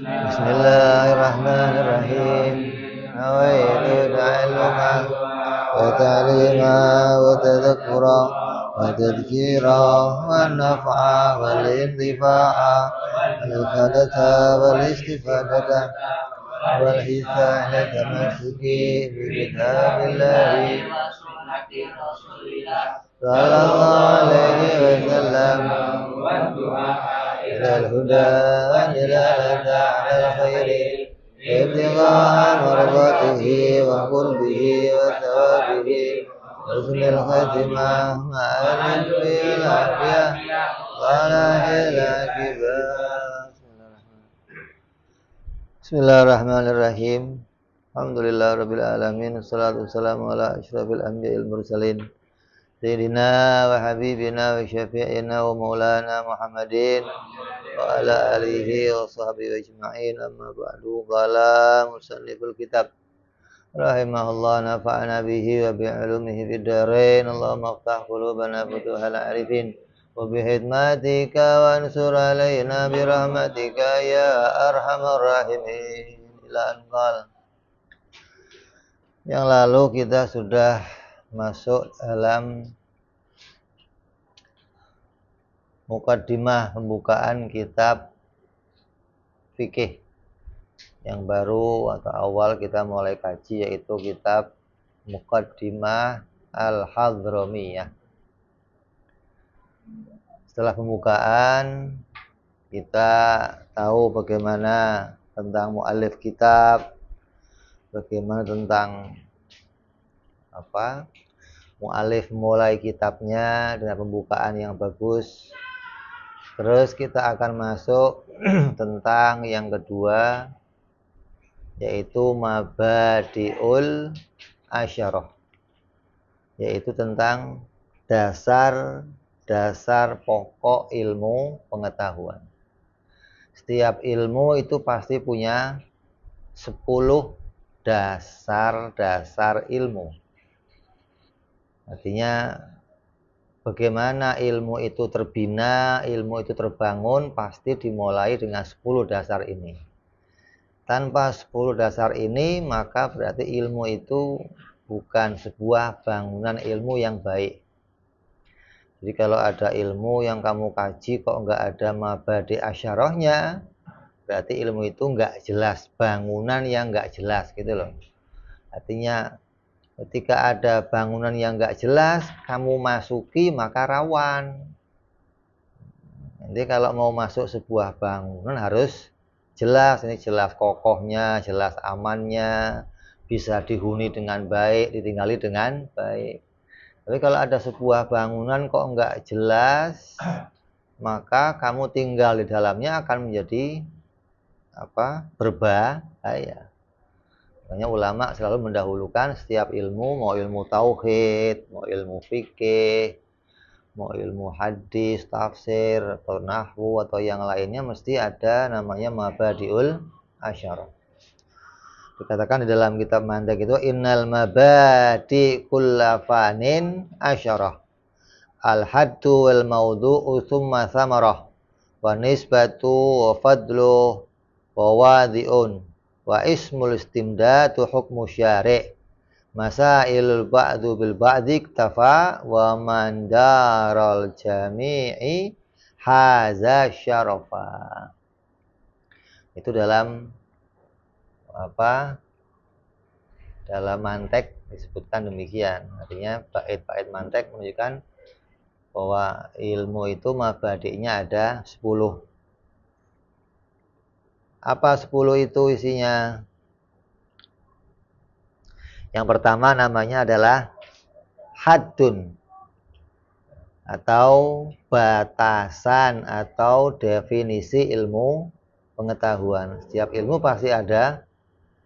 Bismillahirrahmanirrahim. Nawaitu ta'alluma wa ta'lima wa tadhakkura wa tadhkira wa naf'a wal intifa'a wal ifadata wal istifadata wal hisana tamassuki bi kitabillahi sallallahu alaihi wasallam إلى الهدى إلى الخير ابتغاء مرضاته وقربه وثوابه حسن الخاتمة مع العلم والعافية صلاح العاقبة. Bismillahirrahmanirrahim. Alhamdulillahirabbil alamin. Wassalatu wassalamu ala asyrafil anbiya'il mursalin. Sayyidina wa habibina wa syafi'ina wa maulana Muhammadin wa ala alihi wa sahbihi ajma'in. Amma ba'du. Qala musanniful kitab rahimahullah, nafa'ana bihi wa bi'ulumihi fid dharain. Allahumma iftah qulubana futuhal arifin wa bihidmatika wa ansur alaina birahmatika ya arhamar rahimin. Ila anqal. Yang lalu kita sudah masuk dalam mukaddimah pembukaan kitab fikih yang baru atau awal kita mulai kaji, yaitu kitab Muqaddimah Al-Hadramiyah. Setelah pembukaan kita tahu bagaimana tentang mu'allif kitab, bagaimana tentang mu'allif mulai kitabnya dengan pembukaan yang bagus. Terus kita akan masuk tentang yang kedua, yaitu Mabadi'ul Asyarah, yaitu tentang dasar pokok ilmu pengetahuan. Setiap ilmu itu pasti punya 10 dasar ilmu. Artinya bagaimana ilmu itu terbina, ilmu itu terbangun, pasti dimulai dengan 10 dasar ini. Tanpa 10 dasar ini, maka berarti ilmu itu bukan sebuah bangunan ilmu yang baik. Jadi kalau ada ilmu yang kamu kaji kok enggak ada mabadi asyarahnya, berarti ilmu itu enggak jelas, bangunan yang enggak jelas gitu loh. Artinya ketika ada bangunan yang enggak jelas, kamu masuki maka rawan. Nanti kalau mau masuk sebuah bangunan harus jelas, ini jelas kokohnya, jelas amannya, bisa dihuni dengan baik, ditinggali dengan baik. Tapi kalau ada sebuah bangunan kok enggak jelas, maka kamu tinggal di dalamnya akan menjadi berbahaya. Makanya ulama selalu mendahulukan setiap ilmu, mau ilmu tauhid, mau ilmu fikih, mau ilmu hadis, tafsir, atau nahwu, atau yang lainnya, mesti ada namanya mabadi'ul asyarah. Dikatakan di dalam kitab mantek itu, innal mabadi kullafanin asyarah, al-haddu wal maudu'u thumma samarah, wa nisbatu wa fadlu wa wadhi'un, wa ismul istimdadu hukmu syari', masailul ba'du bil ba'di iktafa, wa man daral jami'i haza syarafa. Itu dalam dalam mantek disebutkan demikian. Artinya bait-bait mantek menunjukkan bahwa ilmu itu mabadi'nya ada 10. Apa 10 itu isinya? Yang pertama namanya adalah haddun, atau batasan atau definisi ilmu pengetahuan. Setiap ilmu pasti ada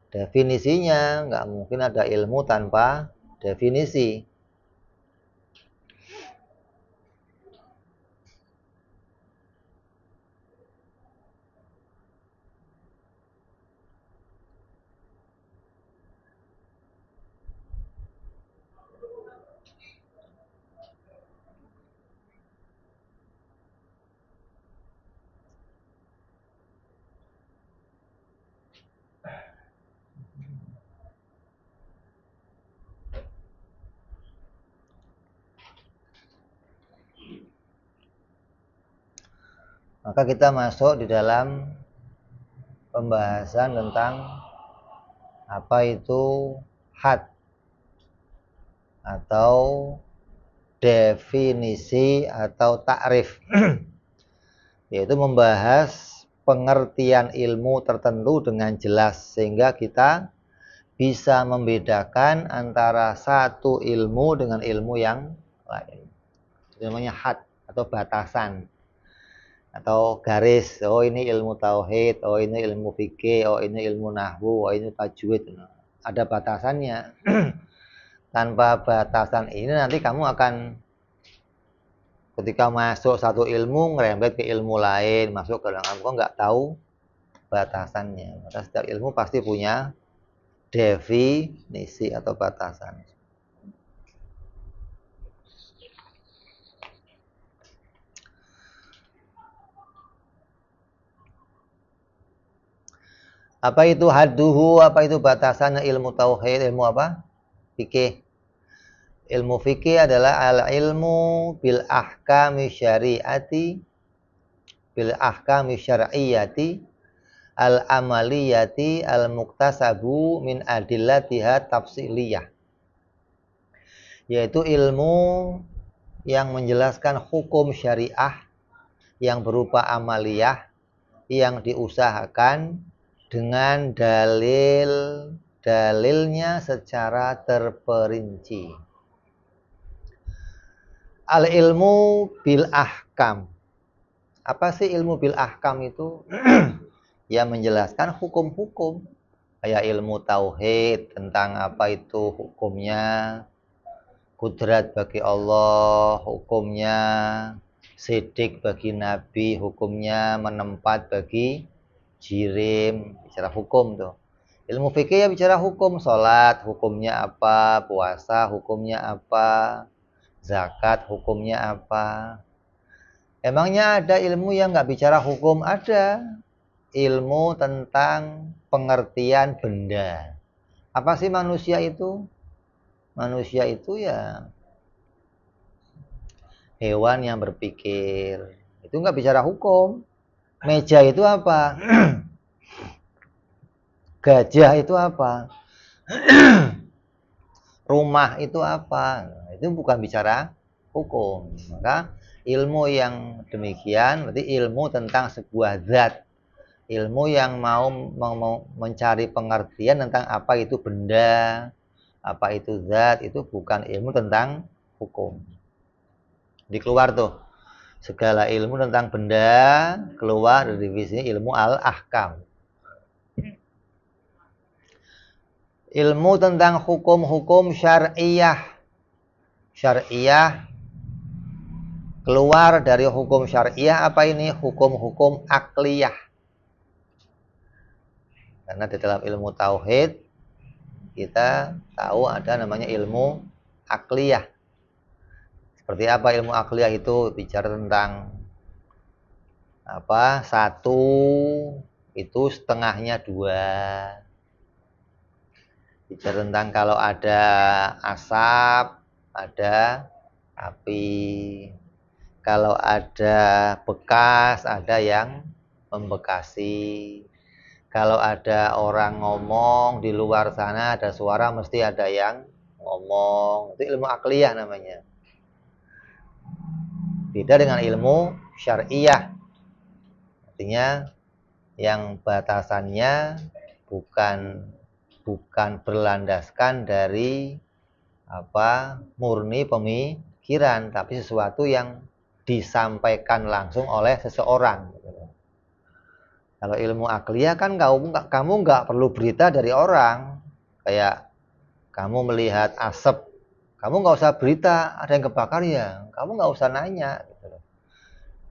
definisinya, nggak mungkin ada ilmu tanpa definisi. Maka kita masuk di dalam pembahasan tentang apa itu had atau definisi atau takrif. Yaitu membahas pengertian ilmu tertentu dengan jelas sehingga kita bisa membedakan antara satu ilmu dengan ilmu yang lain. Itu namanya had atau batasan atau garis. Oh, ini ilmu tauhid, oh ini ilmu fikih, oh ini ilmu nahwu, oh ini tajwid. Ada batasannya. Tanpa batasan ini nanti kamu akan ketika masuk satu ilmu ngerembet ke ilmu lain, masuk ke dalam kamu nggak tahu batasannya. Maka setiap ilmu pasti punya definisi atau batasan. Apa itu hadduhu? Apa itu batasannya ilmu tauhid? Ilmu apa? Fikih. Ilmu fikih adalah al-ilmu bil ahkami syariati al-amaliyati al-muktasabu min adillatiha tafsiliyah. Yaitu ilmu yang menjelaskan hukum syariah yang berupa amaliyah yang diusahakan dengan dalilnya secara terperinci. Al-ilmu bil ahkam. Apa sih ilmu bil ahkam itu? Ya menjelaskan hukum-hukum. Kayak ilmu tauhid tentang apa itu hukumnya, kudrat bagi Allah, hukumnya sidik bagi Nabi, hukumnya menempat bagi jirim, bicara hukum tuh. Ilmu fikih ya bicara hukum, sholat hukumnya apa, puasa hukumnya apa, zakat hukumnya apa. Emangnya ada ilmu yang nggak bicara hukum? Ada. Ilmu tentang pengertian benda. Apa sih manusia itu? Manusia itu ya hewan yang berpikir. Itu nggak bicara hukum. Meja itu apa? Gajah itu apa? Rumah itu apa? Itu bukan bicara hukum. Maka ilmu yang demikian berarti ilmu tentang sebuah zat. Ilmu yang mau mencari pengertian tentang apa itu benda, apa itu zat, itu bukan ilmu tentang hukum. Dikeluar tuh. Segala ilmu tentang benda keluar dari divisi ilmu al-ahkam. Ilmu tentang hukum-hukum syariah. Syariah keluar dari hukum syariah apa ini? Hukum-hukum akliyah. Karena di dalam ilmu tauhid kita tahu ada namanya ilmu akliyah. Seperti apa ilmu akliyah itu? Bicara tentang apa? Satu itu setengahnya dua. Bicara tentang kalau ada asap, ada api. Kalau ada bekas, ada yang membekasi. Kalau ada orang ngomong di luar sana, ada suara, mesti ada yang ngomong. Itu ilmu akliyah namanya. Beda dengan ilmu syariah. Artinya yang batasannya bukan berlandaskan dari murni pemikiran, tapi sesuatu yang disampaikan langsung oleh seseorang. Kalau ilmu akliyah kan kamu nggak perlu berita dari orang. Kayak kamu melihat asap, kamu nggak usah berita ada yang kebakar ya, kamu nggak usah nanya.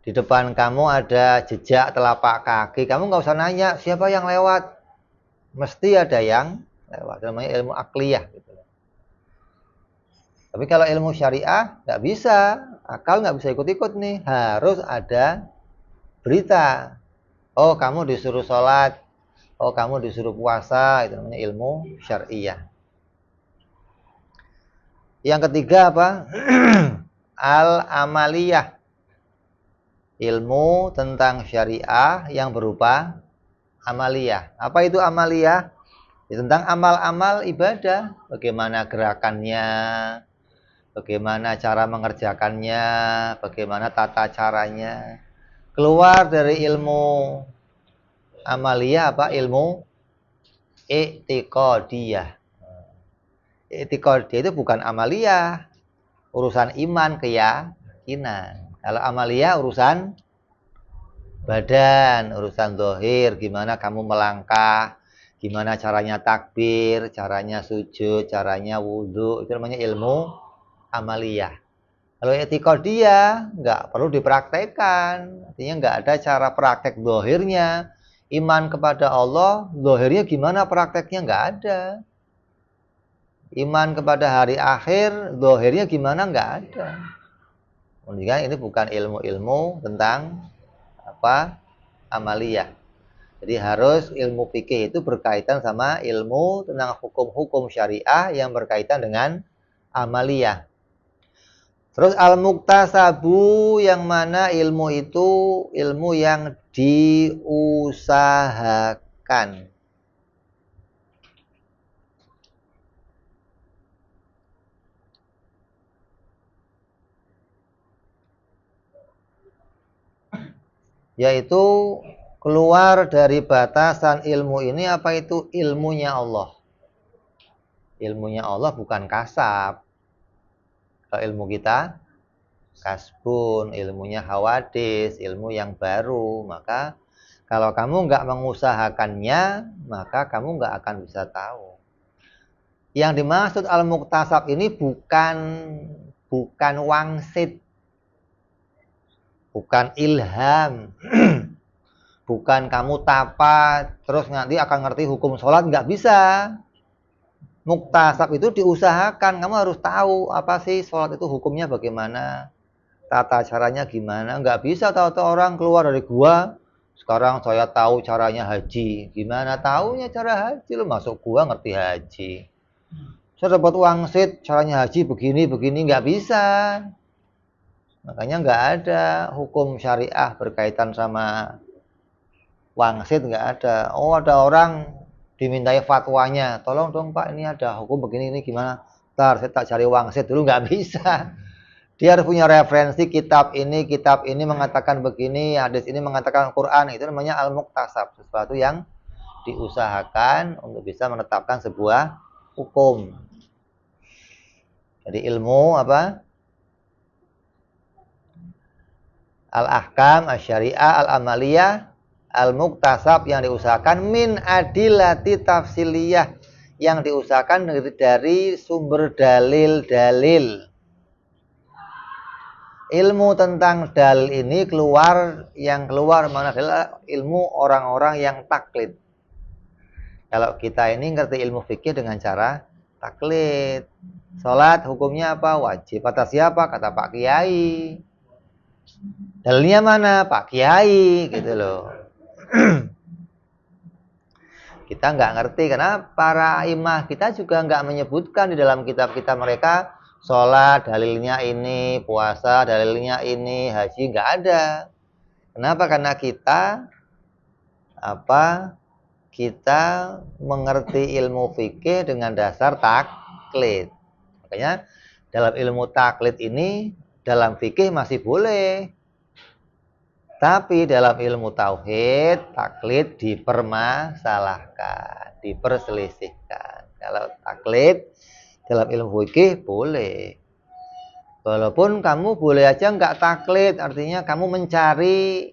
Di depan kamu ada jejak telapak kaki, kamu nggak usah nanya siapa yang lewat. Mesti ada yang lewat. Namanya ilmu akliyah. Tapi kalau ilmu syariah nggak bisa, akal nggak bisa ikut-ikut nih, harus ada berita. Oh, kamu disuruh sholat. Oh, kamu disuruh puasa. Itu namanya ilmu syariah. Yang ketiga apa? Al-amaliyah. Ilmu tentang syariah yang berupa amaliyah. Apa itu amaliyah? Ya, tentang amal-amal ibadah. Bagaimana gerakannya, bagaimana cara mengerjakannya, bagaimana tata caranya. Keluar dari ilmu amaliyah apa? Ilmu i'tiqadiyah. I'tiqadiyah itu bukan amaliyah, urusan iman, keyakinan. Kalau amaliyah urusan badan, urusan zahir, gimana kamu melangkah, gimana caranya takbir, caranya sujud, caranya wudhu, itu namanya ilmu amaliyah. Kalau i'tiqadiyah nggak perlu dipraktekkan, artinya nggak ada cara praktek zahirnya. Iman kepada Allah, zahirnya gimana prakteknya nggak ada. Iman kepada hari akhir, zahirnya gimana nggak ada. Kemudian ini bukan ilmu-ilmu tentang apa amaliyah. Jadi harus ilmu fikih itu berkaitan sama ilmu tentang hukum-hukum syariah yang berkaitan dengan amaliyah. Terus al-muktasabu yang mana ilmu itu ilmu yang diusahakan. Yaitu keluar dari batasan ilmu ini apa itu ilmunya Allah. Ilmunya Allah bukan kasab. Kalau ilmu kita kasbun, ilmunya hawadis, ilmu yang baru. Maka kalau kamu nggak mengusahakannya, maka kamu nggak akan bisa tahu. Yang dimaksud al-muktasab ini bukan wangsit, bukan ilham, bukan kamu tapa terus nanti akan ngerti hukum sholat, nggak bisa. Muktasab itu diusahakan, kamu harus tahu apa sih sholat itu hukumnya bagaimana, tata caranya gimana. Nggak bisa tahu-tahu orang keluar dari gua, sekarang saya tahu caranya haji. Gimana taunya cara haji? Lu masuk gua ngerti haji. Saya dapat wangsit, caranya haji begini, nggak bisa. Makanya nggak ada hukum syariah berkaitan sama wangsit, nggak ada. Oh, ada orang dimintai fatwanya, tolong dong Pak, ini ada hukum begini, ini gimana? Ntar saya tak cari wangsit dulu, nggak bisa. Dia harus punya referensi kitab ini mengatakan begini, hadis ini mengatakan Quran. Itu namanya al-muktasab, sesuatu yang diusahakan untuk bisa menetapkan sebuah hukum. Jadi ilmu apa? Al-ahkam, asy-syariah, al-amaliyah, al-muktasab yang diusahakan min adillati tafsiliyah yang diusahakan dari sumber dalil-dalil. Ilmu tentang dalil ini yang keluar mana adalah ilmu orang-orang yang taklid. Kalau kita ini ngerti ilmu fikih dengan cara taklid. Salat hukumnya apa? Wajib. Kata siapa? Kata Pak Kiai. Dalilnya mana? Pak Kiai, gitu loh. Kita nggak ngerti karena para imam kita juga nggak menyebutkan di dalam kitab-kitab mereka sholat dalilnya ini, puasa dalilnya ini, haji nggak ada. Kenapa? Karena kita mengerti ilmu fikih dengan dasar taklid. Makanya dalam ilmu taklid ini dalam fikih masih boleh. Tapi dalam ilmu tauhid, taklid dipermasalahkan, diperselisihkan. Kalau taklid dalam ilmu fikih boleh. Walaupun kamu boleh aja nggak taklid, artinya kamu mencari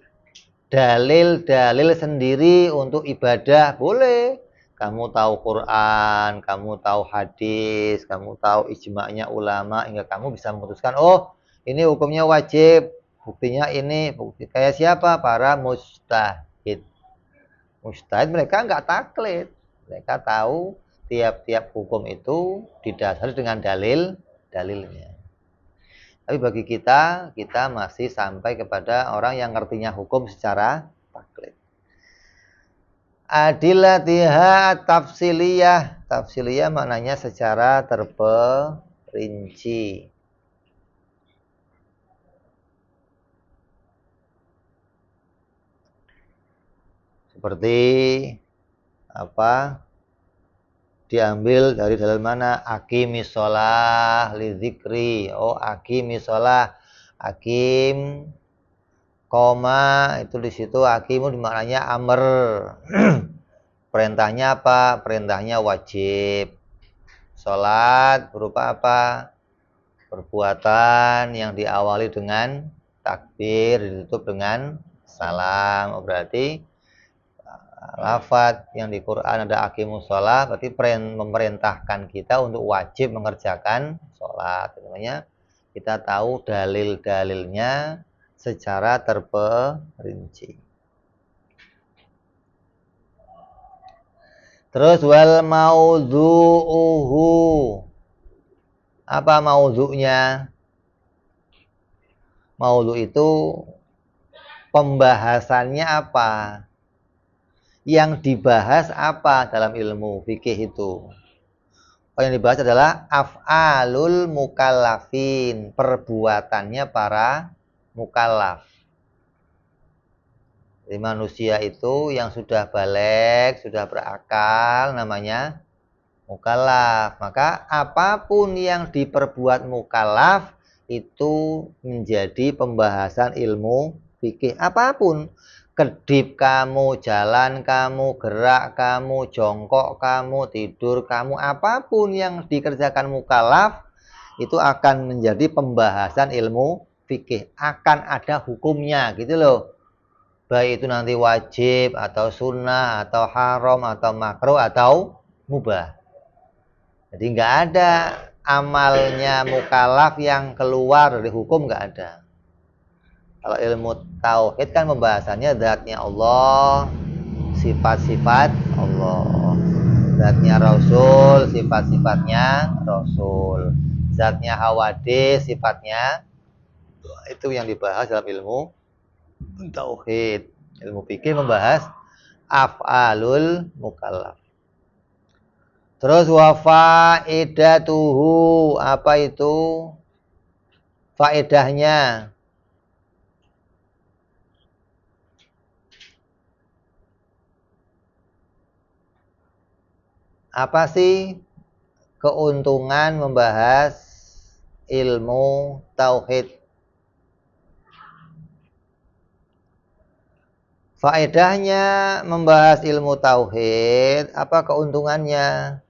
dalil-dalil sendiri untuk ibadah, boleh. Kamu tahu Quran, kamu tahu hadis, kamu tahu ijma'nya ulama, hingga kamu bisa memutuskan, oh ini hukumnya wajib. Buktinya ini, bukti kayak siapa? Para mujtahid. Mujtahid mereka nggak taklid. Mereka tahu tiap-tiap hukum itu didasari dengan dalilnya. Tapi bagi kita masih sampai kepada orang yang ngertinya hukum secara taklid. Adillatiha tafsiliyah. Tafsiliyah maknanya secara terperinci. Seperti apa? Diambil dari dalil mana? Aqimis shalah li dzikri. Oh, aqimis shalah. Aqim koma itu di situ aqimu maknanya amr. Perintahnya apa? Perintahnya wajib. Salat berupa apa? Perbuatan yang diawali dengan takbir, ditutup dengan salam. Berarti lafaz yang di Quran ada aqimus shalah, berarti memerintahkan kita untuk wajib mengerjakan sholat. Namanya kita tahu dalil-dalilnya secara terperinci. Terus wal maudhu'uhu. Apa maudhu'nya? Maudhu' itu pembahasannya apa? Yang dibahas apa dalam ilmu fikih itu? Yang dibahas adalah af'alul mukallafin, perbuatannya para mukallaf. Jadi manusia itu yang sudah baligh, sudah berakal, namanya mukallaf. Maka apapun yang diperbuat mukallaf itu menjadi pembahasan ilmu fikih. Apapun, kedip kamu, jalan kamu, gerak kamu, jongkok kamu, tidur kamu, apapun yang dikerjakan mukallaf itu akan menjadi pembahasan ilmu fikih. Akan ada hukumnya, gitu loh. Baik itu nanti wajib atau sunnah atau haram atau makruh atau mubah. Jadi nggak ada amalnya mukallaf yang keluar dari hukum, nggak ada. Kalau ilmu tauhid kan pembahasannya zatnya Allah, sifat-sifat Allah, zatnya Rasul, sifat-sifatnya Rasul, zatnya hawadis, sifatnya, itu yang dibahas dalam ilmu tauhid. Ilmu fikih membahas af'alul mukallaf. Terus wa faedatuhu, apa itu faedahnya? Apa sih keuntungan membahas ilmu tauhid? Faedahnya membahas ilmu tauhid, apa keuntungannya?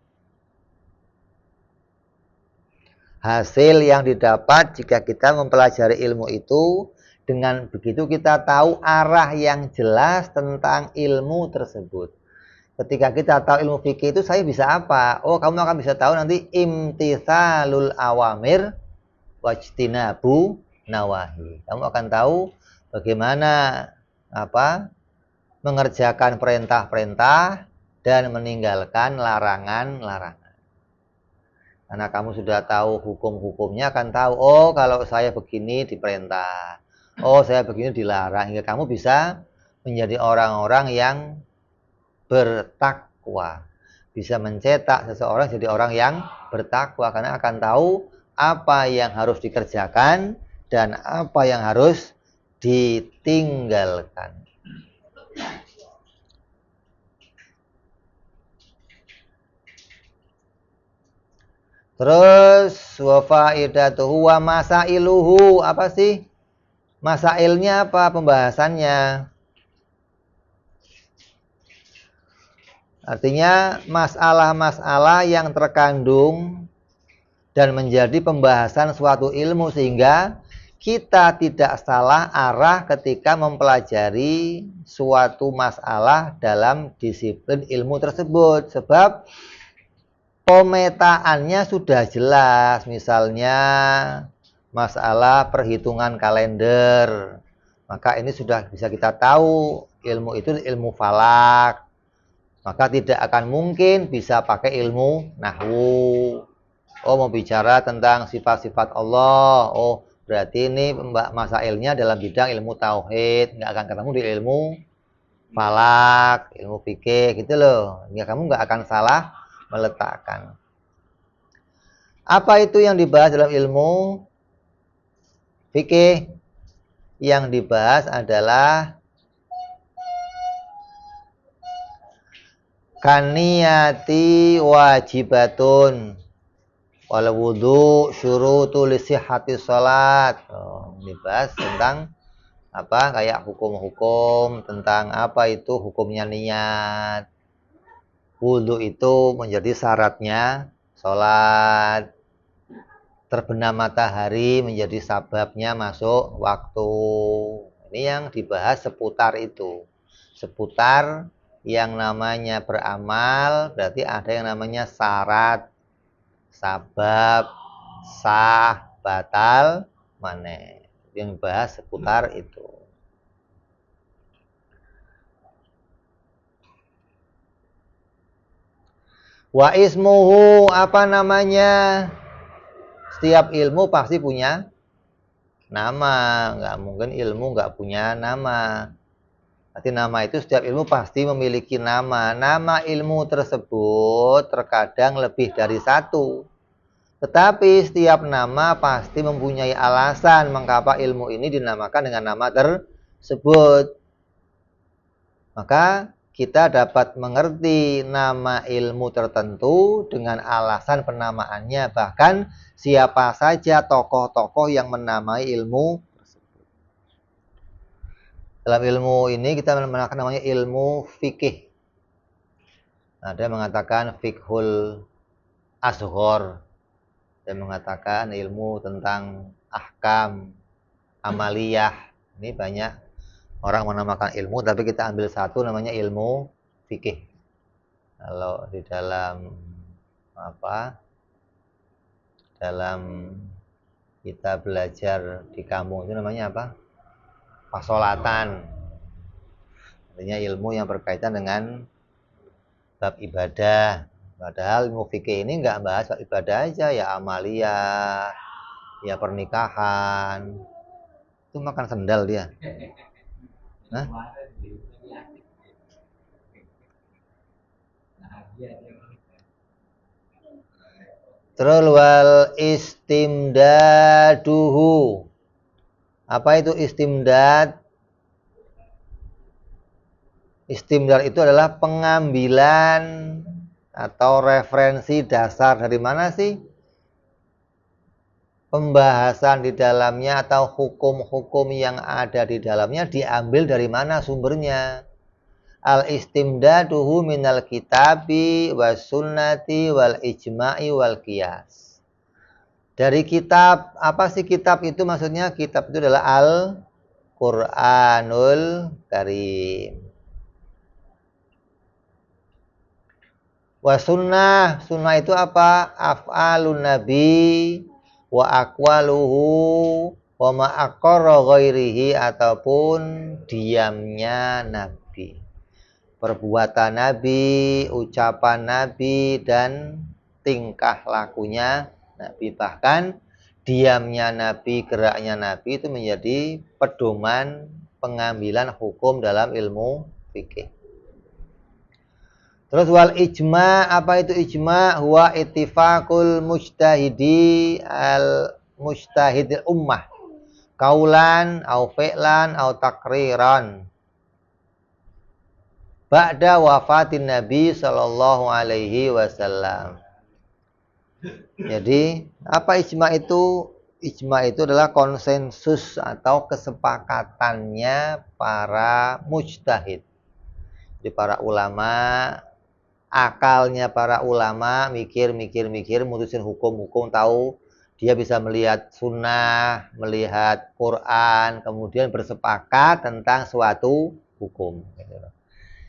Hasil yang didapat jika kita mempelajari ilmu itu, dengan begitu kita tahu arah yang jelas tentang ilmu tersebut. Ketika kita tahu ilmu fikih itu, saya bisa apa? Oh, kamu akan bisa tahu nanti imtithalul awamir wajtinabu nawahi. Kamu akan tahu bagaimana mengerjakan perintah-perintah dan meninggalkan larangan-larangan. Karena kamu sudah tahu hukum-hukumnya, akan tahu, oh kalau saya begini diperintah, oh saya begini dilarang, hingga kamu bisa menjadi orang-orang yang bertakwa. Bisa mencetak seseorang jadi orang yang bertakwa, karena akan tahu apa yang harus dikerjakan dan apa yang harus ditinggalkan. Terus wa faidatuhu wa masailuhu, apa sih? Masailnya apa? Pembahasannya. Artinya masalah-masalah yang terkandung dan menjadi pembahasan suatu ilmu sehingga kita tidak salah arah ketika mempelajari suatu masalah dalam disiplin ilmu tersebut. Sebab pemetaannya sudah jelas, misalnya masalah perhitungan kalender, maka ini sudah bisa kita tahu ilmu itu ilmu falak, maka tidak akan mungkin bisa pakai ilmu nahwu. Oh, mau bicara tentang sifat-sifat Allah, oh berarti ini masailnya dalam bidang ilmu tauhid, nggak akan ketemu di ilmu falak, ilmu fikih, gitu loh. Ya, kamu nggak akan salah meletakkan. Apa itu yang dibahas dalam ilmu fikih? Yang dibahas adalah kaniyati wajibatun wal wudu syurutu li sihhati shalat. Dibahas tentang apa kayak hukum-hukum tentang apa itu hukumnya niat. Wudu itu menjadi syaratnya sholat. Terbenam matahari menjadi sababnya masuk waktu. Ini yang dibahas seputar itu. Seputar yang namanya beramal, berarti ada yang namanya syarat, sabab, sah, batal, maneh. Yang dibahas seputar itu. Wa ismuhu, apa namanya? Setiap ilmu pasti punya nama. Nggak mungkin ilmu nggak punya nama. Berarti nama itu setiap ilmu pasti memiliki nama. Nama ilmu tersebut terkadang lebih dari satu. Tetapi setiap nama pasti mempunyai alasan mengapa ilmu ini dinamakan dengan nama tersebut. Maka kita dapat mengerti nama ilmu tertentu dengan alasan penamaannya. Bahkan siapa saja tokoh-tokoh yang menamai ilmu tersebut. Dalam ilmu ini kita menamakan namanya ilmu fikih. Ada yang mengatakan fikhul ashghar. Ada yang mengatakan ilmu tentang ahkam, amaliyah. Ini banyak orang menamakan ilmu, tapi kita ambil satu namanya ilmu fikih. Kalau di dalam apa? Dalam kita belajar di kampung itu namanya apa? Pasolatan. Artinya ilmu yang berkaitan dengan bab ibadah. Padahal ilmu fikih ini nggak bahas bab ibadah aja, ya amaliyah, ya pernikahan. Itu makan sendal dia. Hah? Terus wal istimdaduhu. Apa itu istimdad? Istimdad itu adalah pengambilan atau referensi dasar dari mana sih? Pembahasan di dalamnya atau hukum-hukum yang ada di dalamnya diambil dari mana sumbernya? Al-istimdaduhu minal kitabi was sunnati wal ijma'i wal qiyas. Dari kitab, apa sih kitab itu maksudnya? Kitab itu adalah Al-Qur'anul Karim. Wa sunnah, sunnah itu apa? Af'alun nabi wa aqwaluhu wa ma aqarra ghairihi, ataupun diamnya nabi, perbuatan nabi, ucapan nabi, dan tingkah lakunya nabi. Bahkan diamnya nabi, geraknya nabi itu menjadi pedoman pengambilan hukum dalam ilmu fikih. Terus wal ijma, apa itu ijma? Huwa ittifaqul mujtahidi al mujtahidil ummah kaulan au fi'lan au takriran ba'da wafatin Nabi sallallahu alaihi wasallam. Jadi, apa ijma itu? Ijma itu adalah konsensus atau kesepakatannya para mujtahid. Jadi para ulama, akalnya para ulama mikir, mutusin hukum-hukum, tahu dia bisa melihat sunnah, melihat Quran, kemudian bersepakat tentang suatu hukum.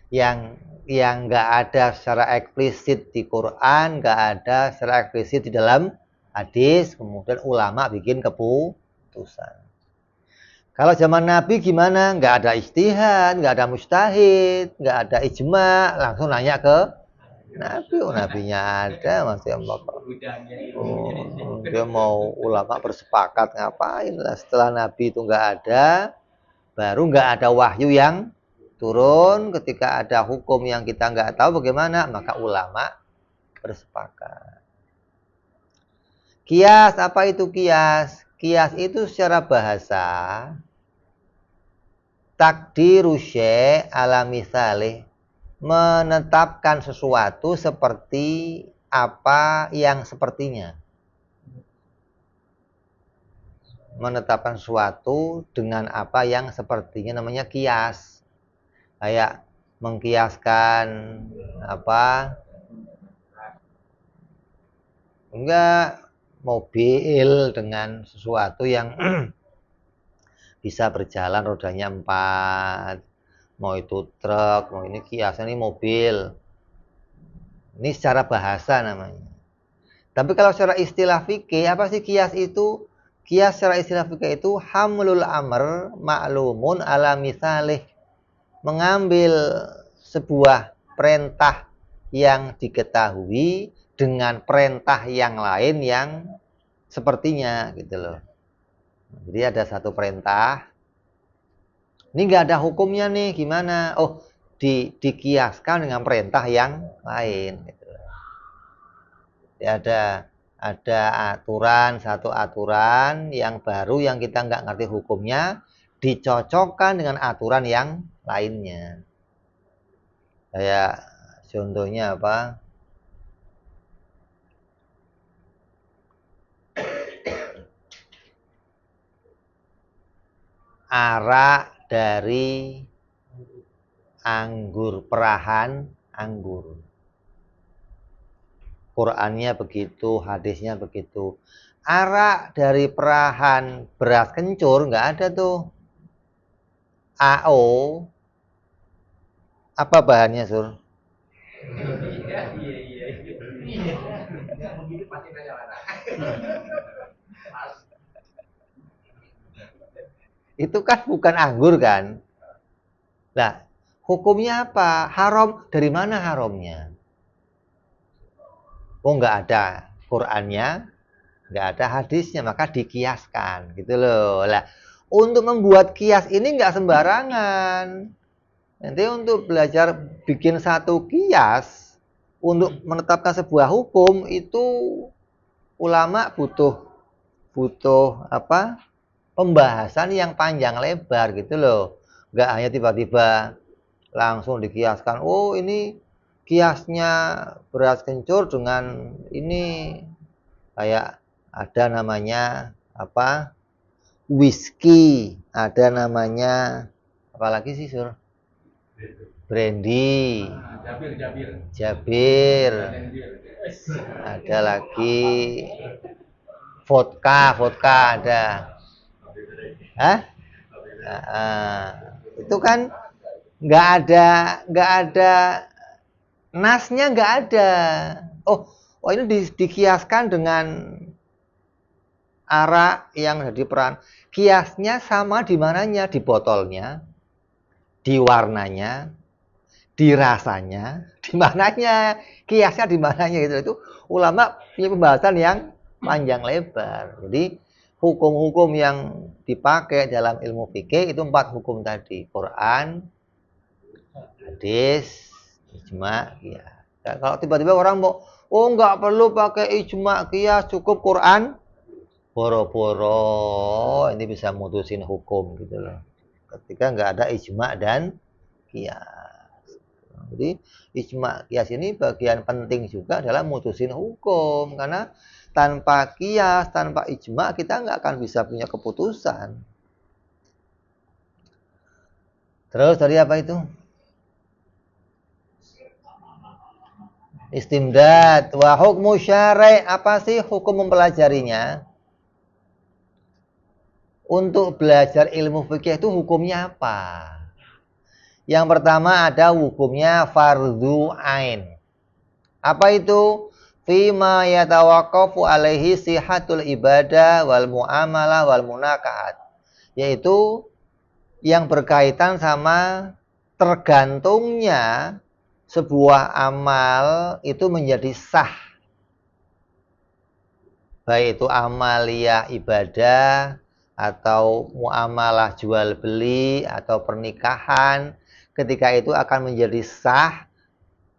Yang nggak ada secara eksplisit di Quran, nggak ada secara eksplisit di dalam hadis, kemudian ulama bikin keputusan. Kalau zaman Nabi gimana? Nggak ada ijtihad, nggak ada mujtahid, nggak ada ijma, langsung nanya ke Nabi. Oh, nabinya ada, masih dia mau ulama bersepakat ngapain? Setelah Nabi itu nggak ada, baru nggak ada wahyu yang turun. Ketika ada hukum yang kita nggak tahu bagaimana, maka ulama bersepakat. Qiyas, apa itu qiyas? Qiyas itu secara bahasa takdiru syai' ala misalih, menetapkan sesuatu seperti apa yang sepertinya. Menetapkan sesuatu dengan apa yang sepertinya, namanya kias. Kayak mengkiaskan apa? Enggak, mobil dengan sesuatu yang bisa berjalan rodanya 4. Mau itu truk, mau ini kias, ini mobil. Ini secara bahasa namanya. Tapi kalau secara istilah fikih, apa sih kias itu? Kias secara istilah fikih itu hamlul amr ma'lumun ala misalih. Mengambil sebuah perintah yang diketahui dengan perintah yang lain yang sepertinya gitu loh. Jadi ada satu perintah, ini nggak ada hukumnya nih, gimana? Oh, dikiaskan dengan perintah yang lain gitu. Ya, ada aturan, satu aturan yang baru yang kita nggak ngerti hukumnya, dicocokkan dengan aturan yang lainnya. Kayak contohnya apa? Arak dari anggur, perahan anggur. Qurannya begitu, hadisnya begitu. Arak dari perahan beras kencur nggak ada tuh. AO apa bahannya, Sur? Itu kan bukan anggur kan? Nah, hukumnya apa? Haram, dari mana haramnya? Oh, nggak ada Qurannya, nggak ada hadisnya, maka dikiaskan gitu loh. Lah, untuk membuat kias ini nggak sembarangan. Nanti untuk belajar bikin satu kias untuk menetapkan sebuah hukum itu ulama butuh apa? Pembahasan yang panjang lebar gitu loh. Nggak hanya tiba-tiba langsung dikiaskan. Oh, ini kiasnya beras kencur dengan ini, kayak ada namanya apa? Whisky, ada namanya apa lagi sih, Sur? Brandy, Jabir, ada lagi vodka ada. Hah? Itu kan nggak ada nasnya, nggak ada. Oh ini dikiaskan dengan arak yang jadi peran. Kiasnya sama di mananya? Di botolnya, di warnanya, di rasanya, di mananya? Kiasnya di mananya gitu. Itu ulama punya pembahasan yang panjang lebar. Jadi hukum-hukum yang dipakai dalam ilmu fikih itu 4 hukum tadi. Quran, hadis, ijma, qiyas. Ya, kalau tiba-tiba orang mau, oh nggak perlu pakai ijma, qiyas, cukup Quran, boro-boro ini bisa mutusin hukum gitu loh. Ketika nggak ada ijma dan qiyas. Jadi ijma qiyas ini bagian penting juga dalam mutusin hukum, karena tanpa qiyas, tanpa ijma kita nggak akan bisa punya keputusan. Terus tadi apa itu? Istimdad. Wa hukmu syar'i, apa sih hukum mempelajarinya? Untuk belajar ilmu fikih itu hukumnya apa? Yang pertama ada hukumnya fardhu ain. Apa itu? Fima yatawaqqafu alaihi sihatul ibadah wal muamalah wal munakahat. Yaitu yang berkaitan sama tergantungnya sebuah amal itu menjadi sah. Baik itu amaliyah ibadah atau muamalah jual beli atau pernikahan, ketika itu akan menjadi sah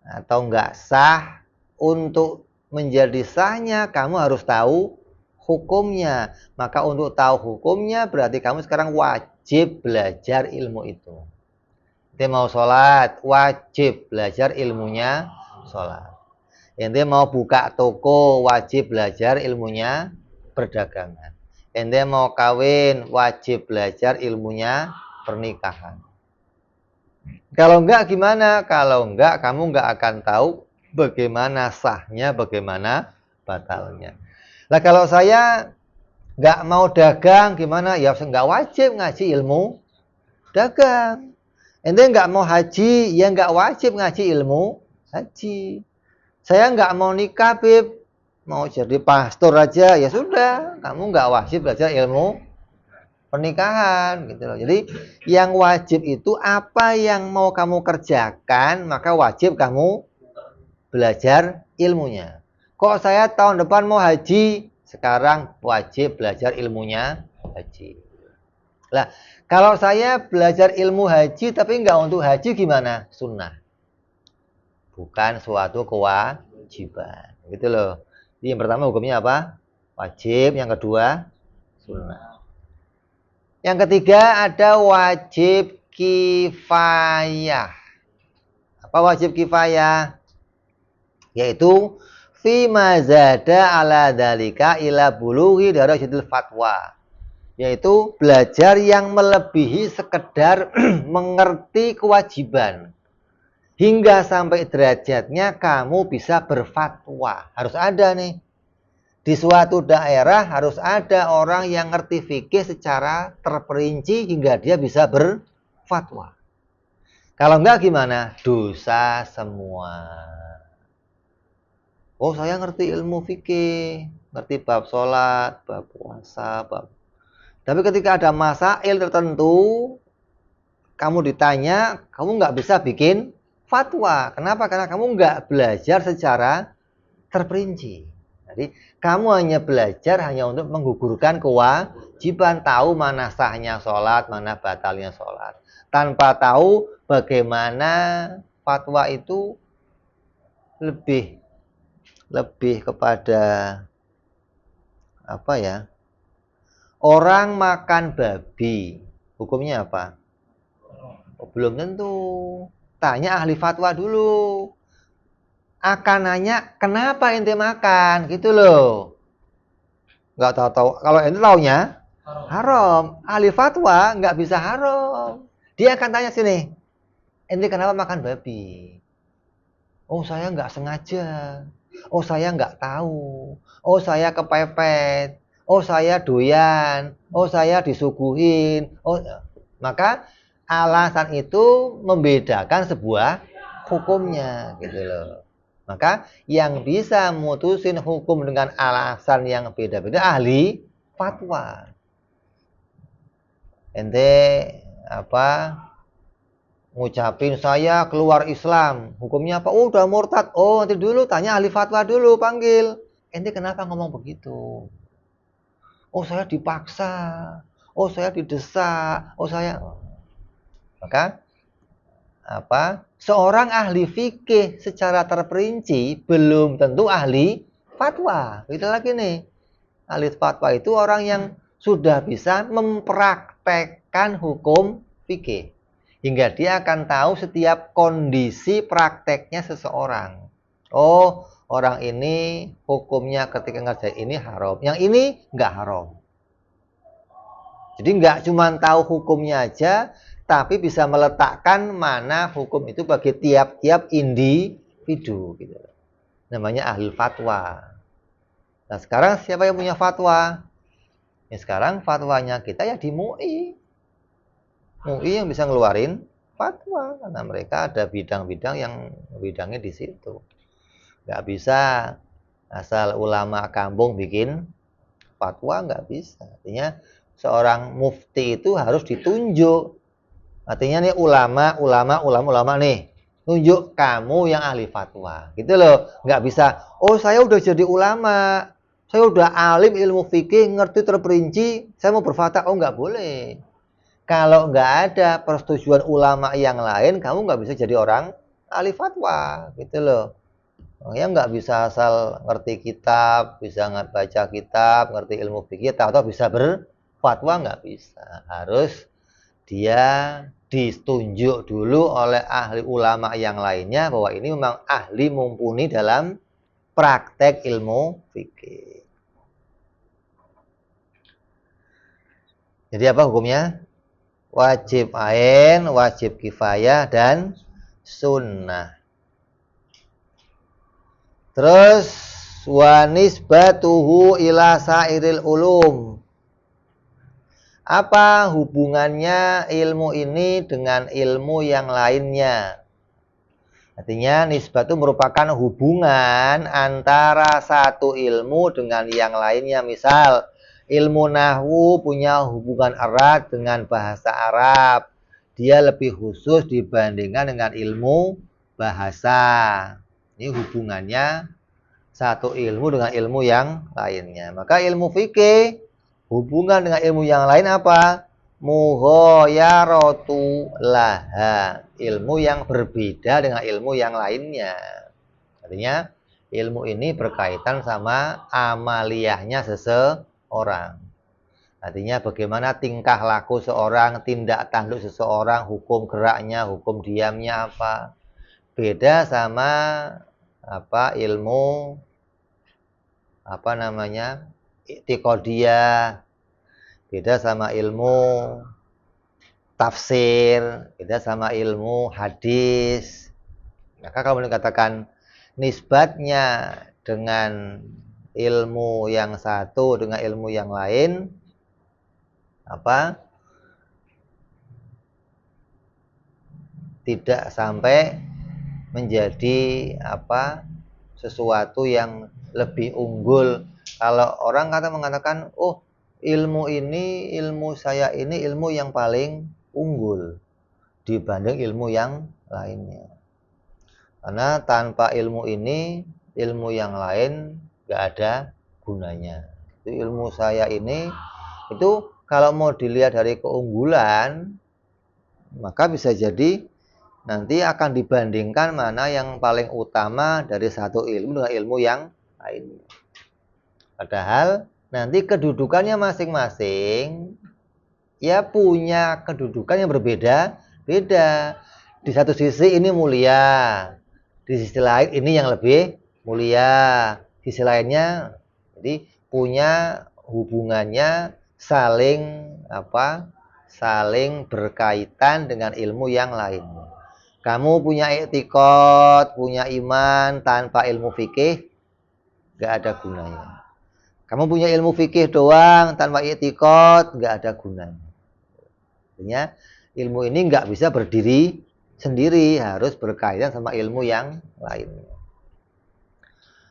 atau enggak sah. Untuk menjadi sahnya kamu harus tahu hukumnya. Maka untuk tahu hukumnya berarti kamu sekarang wajib belajar ilmu itu. Ente mau sholat, wajib belajar ilmunya sholat. Ente mau buka toko, wajib belajar ilmunya perdagangan. Ente mau kawin, wajib belajar ilmunya pernikahan. Kalau enggak gimana? Kalau enggak, kamu enggak akan tahu bagaimana sahnya, bagaimana batalnya. Nah, kalau saya enggak mau dagang, gimana? Ya enggak wajib ngaji ilmu dagang. Ente enggak mau haji, ya enggak wajib ngaji ilmu haji. Saya enggak mau nikah, Bib. Mau jadi pastor aja, ya sudah. Kamu enggak wajib belajar ilmu pernikahan gitu loh. Jadi yang wajib itu apa yang mau kamu kerjakan, maka wajib kamu belajar ilmunya. Kok saya tahun depan mau haji, sekarang wajib belajar ilmunya haji. Lah, kalau saya belajar ilmu haji tapi enggak untuk haji gimana? Sunnah. Bukan suatu kewajiban. Gitu loh. Jadi yang pertama hukumnya apa? Wajib, yang kedua sunnah. Yang ketiga ada wajib kifayah. Apa wajib kifayah? Yaitu fi mazada ala dalika ila bulughi darajatil fatwa. Yaitu belajar yang melebihi sekedar mengerti kewajiban. Hingga sampai derajatnya kamu bisa berfatwa. Harus ada nih. Di suatu daerah harus ada orang yang ngerti fikih secara terperinci hingga dia bisa berfatwa. Kalau enggak gimana? Dosa semua. Oh, saya ngerti ilmu fikih, ngerti bab sholat, bab puasa, bab. Tapi ketika ada masail tertentu, kamu ditanya, kamu nggak bisa bikin fatwa. Kenapa? Karena kamu nggak belajar secara terperinci. Jadi kamu hanya belajar hanya untuk menggugurkan kewajiban, tahu mana sahnya sholat, mana batalnya sholat. Tanpa tahu bagaimana fatwa itu lebih kepada apa ya? Orang makan babi, hukumnya apa? Oh, belum tentu. Tanya ahli fatwa dulu. Akan nanya kenapa ente makan gitu loh. Nggak tahu kalau ente taunya haram. Ahli fatwa nggak bisa haram. Dia akan tanya sini, ente kenapa makan babi? Oh, saya nggak sengaja. Oh, saya nggak tahu. Oh, saya kepepet. Oh, saya doyan. Oh, saya disuguhin. Oh, maka alasan itu membedakan sebuah hukumnya gitu loh. Maka yang bisa mutusin hukum dengan alasan yang beda-beda ahli fatwa. Ente ngucapin saya keluar Islam, hukumnya apa? Oh, udah murtad. Oh, nanti dulu tanya ahli fatwa dulu, panggil. Ente kenapa ngomong begitu? Oh, saya dipaksa. Oh, saya didesak. Oh, saya. Maka seorang ahli fikih secara terperinci belum tentu ahli fatwa. Itu lagi nih. Ahli fatwa itu orang yang sudah bisa mempraktekkan hukum fikih. Hingga dia akan tahu setiap kondisi prakteknya seseorang. Oh, orang ini hukumnya ketika ngerjain ini haram. Yang ini nggak haram. Jadi nggak cuma tahu hukumnya aja, tapi bisa meletakkan mana hukum itu bagi tiap-tiap individu gitu. Namanya ahli fatwa. Nah, sekarang siapa yang punya fatwa? Ya, sekarang fatwanya kita ya di MUI. MUI yang bisa ngeluarin fatwa karena mereka ada bidang-bidang yang bidangnya di situ. Nggak bisa asal ulama kampung bikin fatwa, nggak bisa. Artinya seorang mufti itu harus ditunjuk. Artinya nih ulama nih, tunjuk kamu yang ahli fatwa, gitu loh. Nggak bisa, oh saya udah jadi ulama, saya udah alim ilmu fikih, ngerti terperinci, saya mau berfatwa. Oh, nggak boleh. Kalau nggak ada persetujuan ulama yang lain, kamu nggak bisa jadi orang ahli fatwa, gitu loh. Ya nggak bisa asal ngerti kitab, bisa baca kitab, ngerti ilmu fikih, atau bisa berfatwa, nggak bisa. Harus dia ditunjuk dulu oleh ahli ulama yang lainnya bahwa ini memang ahli mumpuni dalam praktek ilmu fikih. Jadi apa hukumnya? Wajib ain, wajib kifayah, dan sunnah. Terus wa nisbatuhu ila sairil ulum. Apa hubungannya ilmu ini dengan ilmu yang lainnya? Artinya nisbah itu merupakan hubungan antara satu ilmu dengan yang lainnya. Misal, ilmu nahwu punya hubungan erat dengan bahasa Arab. Dia lebih khusus dibandingkan dengan ilmu bahasa. Ini hubungannya satu ilmu dengan ilmu yang lainnya. Maka ilmu fikih hubungan dengan ilmu yang lain apa? Mughayaratu laha. Ilmu yang berbeda dengan ilmu yang lainnya. Artinya ilmu ini berkaitan sama amaliyahnya seseorang. Artinya bagaimana tingkah laku seorang, tindak tanduk seseorang, hukum geraknya, hukum diamnya apa. Beda sama ilmu i'tiqadiyah, beda sama ilmu tafsir, beda sama ilmu hadis. Maka kalau dikatakan nisbatnya dengan ilmu yang satu dengan ilmu yang lain tidak sampai menjadi sesuatu yang lebih unggul. Kalau orang mengatakan, oh ilmu saya ini ilmu yang paling unggul dibanding ilmu yang lainnya. Karena tanpa ilmu ini, ilmu yang lain gak ada gunanya. Itu ilmu saya ini, itu kalau mau dilihat dari keunggulan, maka bisa jadi nanti akan dibandingkan mana yang paling utama dari satu ilmu dengan ilmu yang lainnya. Padahal nanti kedudukannya masing-masing ya punya kedudukan yang berbeda-beda. Di satu sisi ini mulia, di sisi lain ini yang lebih mulia, di sisi lainnya, jadi punya hubungannya saling berkaitan dengan ilmu yang lainnya. Kamu punya i'tiqad, punya iman tanpa ilmu fikih, gak ada gunanya. Kamu punya ilmu fikih doang tanpa i'tiqad, gak ada gunanya. Artinya ilmu ini gak bisa berdiri sendiri, harus berkaitan sama ilmu yang lainnya.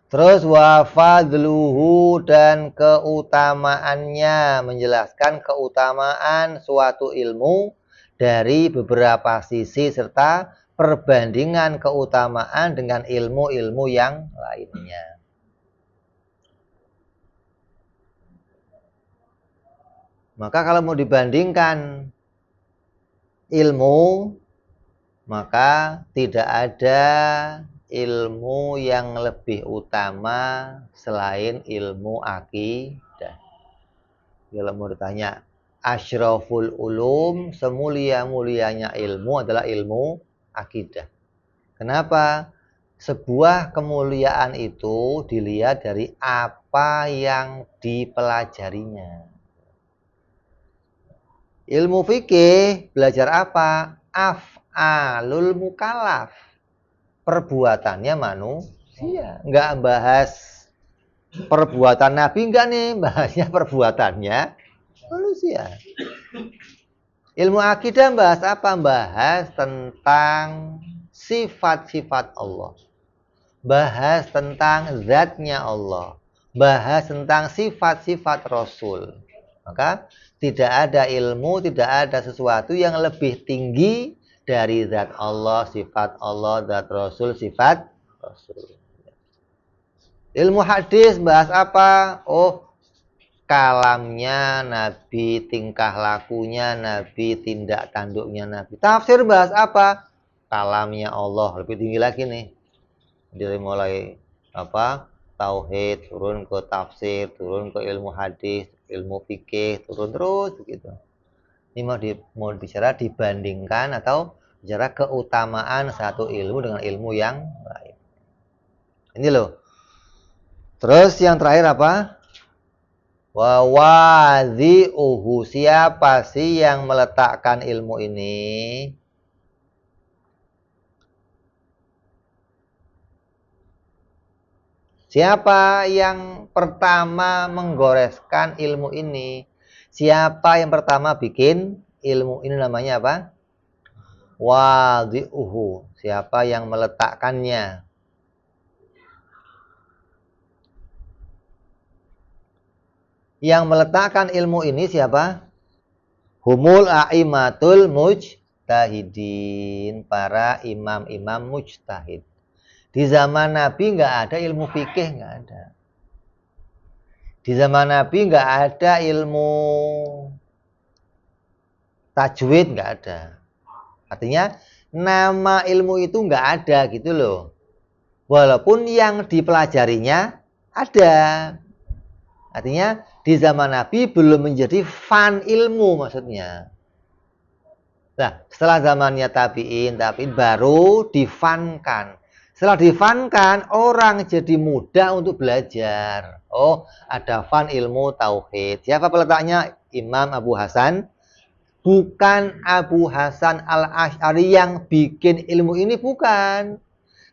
Terus wa fadluhu, dan keutamaannya, menjelaskan keutamaan suatu ilmu dari beberapa sisi serta perbandingan keutamaan dengan ilmu-ilmu yang lainnya. Maka kalau mau dibandingkan ilmu, maka tidak ada ilmu yang lebih utama selain ilmu akidah. Kalau mau ditanya, asyraful ulum, semulia-mulianya ilmu adalah ilmu akidah. Kenapa? Sebuah kemuliaan itu dilihat dari apa yang dipelajarinya. Ilmu fikih belajar apa? Af'alul mukallaf. Perbuatannya manusia. Enggak bahas perbuatan Nabi, enggak nih. Bahasnya perbuatannya manusia. Ilmu akidah bahas apa? Bahas tentang sifat-sifat Allah. Bahas tentang zatnya Allah. Bahas tentang sifat-sifat Rasul. Maka tidak ada ilmu, tidak ada sesuatu yang lebih tinggi dari zat Allah, sifat Allah, zat Rasul, sifat Rasul. Ilmu hadis bahas apa? Oh, kalamnya Nabi, tingkah lakunya Nabi, tindak tanduknya Nabi. Tafsir bahas apa? Kalamnya Allah, lebih tinggi lagi nih. Dari mulai tauhid, turun ke tafsir, turun ke ilmu hadis, ilmu fikih, turun terus begitu. Ini mau bicara dibandingkan atau bicara keutamaan satu ilmu dengan ilmu yang lain. Ini loh. Terus yang terakhir apa? Wa wadhi'uhu, siapa sih yang meletakkan ilmu ini? Siapa yang pertama menggoreskan ilmu ini? Siapa yang pertama bikin ilmu ini, namanya apa? Wadhi'uhu, siapa yang meletakkannya? Yang meletakkan ilmu ini siapa? Humul a'immatul mujtahidin, para imam-imam mujtahid. Di zaman Nabi nggak ada ilmu fikih, nggak ada. Di zaman Nabi nggak ada ilmu tajwid, nggak ada. Artinya nama ilmu itu nggak ada gitu loh. Walaupun yang dipelajarinya ada. Artinya di zaman Nabi belum menjadi fan ilmu maksudnya. Nah, setelah zamannya tabi'in baru difankan. Setelah difankan, orang jadi mudah untuk belajar. Oh, ada fan ilmu tauhid. Siapa peletaknya? Imam Abu Hasan. Bukan Abu Hasan al-Asy'ari yang bikin ilmu ini, bukan.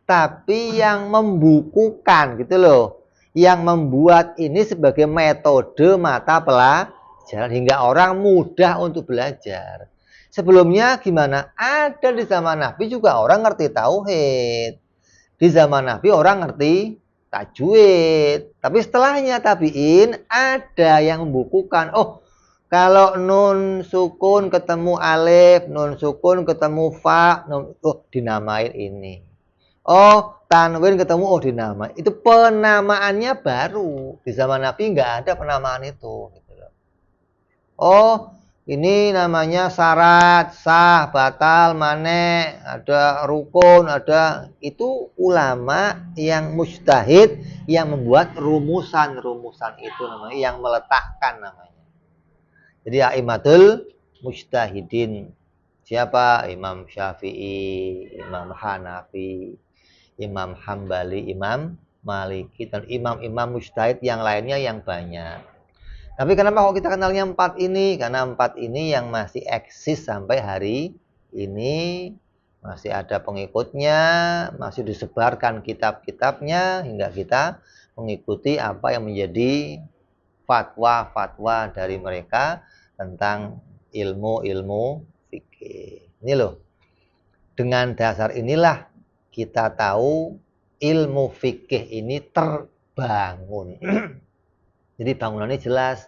Tapi yang membukukan gitu loh. Yang membuat ini sebagai metode mata pelajaran hingga orang mudah untuk belajar. Sebelumnya gimana? Ada di zaman Nabi juga orang ngerti tauhid. Di zaman Nabi orang ngerti tajwid. Tapi setelahnya tabi'in ada yang membukukan. Oh, kalau nun sukun ketemu alif, nun sukun ketemu fa, dinamain ini. Oh, tanwin ketemu, dinamain. Itu penamaannya baru. Di zaman Nabi nggak ada penamaan itu. Oh, ini namanya syarat, sah, batal, mane, ada rukun, ada. Itu ulama yang mujtahid yang membuat rumusan-rumusan itu namanya, yang meletakkan namanya. Jadi a'immatul mujtahidin. Siapa? Imam Syafi'i, Imam Hanafi, Imam Hambali, Imam Maliki, dan imam-imam mujtahid yang lainnya yang banyak. Tapi kenapa kok kita kenalnya 4 ini? Karena 4 ini yang masih eksis sampai hari ini. Masih ada pengikutnya, masih disebarkan kitab-kitabnya, hingga kita mengikuti apa yang menjadi fatwa-fatwa dari mereka tentang ilmu-ilmu fikih. Ini loh. Dengan dasar inilah kita tahu ilmu fikih ini terbangun. Jadi bangunannya jelas,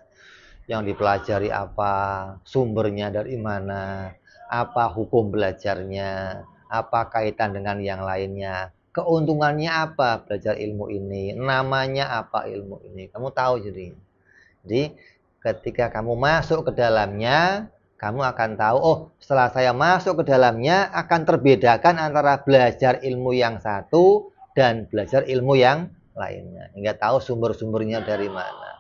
yang dipelajari apa, sumbernya dari mana, apa hukum belajarnya, apa kaitan dengan yang lainnya, keuntungannya apa belajar ilmu ini, namanya apa ilmu ini, kamu tahu. Jadi ketika kamu masuk ke dalamnya, kamu akan tahu, oh, setelah saya masuk ke dalamnya akan terbedakan antara belajar ilmu yang satu dan belajar ilmu yang lainnya, hingga tahu sumber-sumbernya dari mana.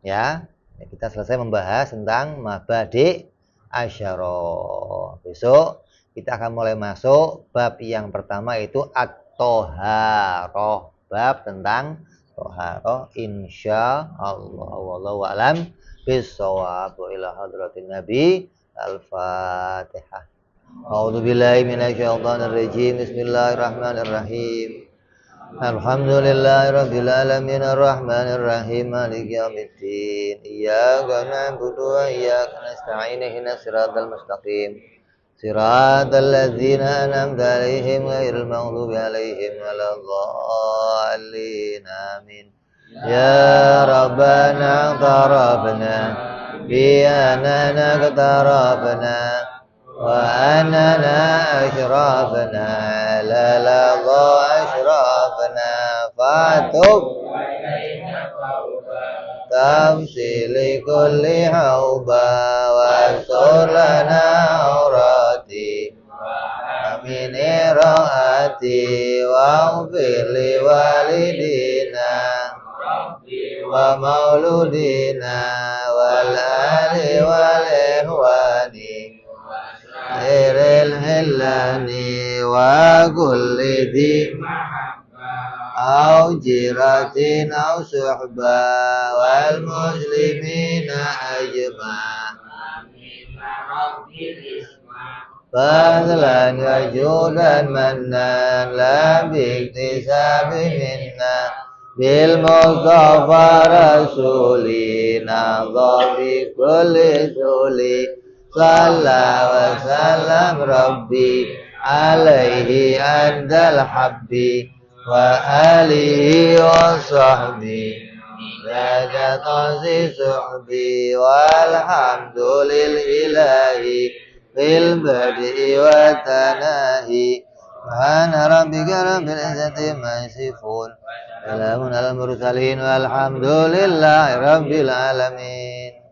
Ya, kita selesai membahas tentang mabadi' asyara. Besok kita akan mulai masuk bab yang pertama, itu at-thaharah, bab tentang thaharah, insyaallah. Wallahu a'lam bissawab. Ila hadratin nabi, al-fatihah. A'udzu billahi minasyaitonir rajim. Bismillahirrahmanirrahim. Alhamdulillahi rabbil alamin arrahmanir rahim maliki yaumiddin iyyaka na'budu wa iyyaka nasta'in ihdinas siratal mustaqim siratal ladzina an'amta 'alaihim ghairil maghdubi 'alaihim waladdallin amin. Ya rabbana tarabna bi anana qatarabna wa anana ashrafna la la ashrafna fatub tamsili kulli hauba wa surlana aurati amin ira'ati wa ufirli walidina wa mauludina wal ali wal khillani wa kulli di au jiratin au suhba wal muslimina ajma' fadlan wa judan mannan la biktisabi minna bil mustafa rasulina dhabi kulli suli salla wa sallam rabbi alaihi andal habbi wa alihi wa sahbihi laka qasi suhbi walhamdulil ilahi fil badi wa tanahi subhana rabbika rabbil izzati amma yasifun salamun alal mursalin walhamdulillahi rabbil alamin.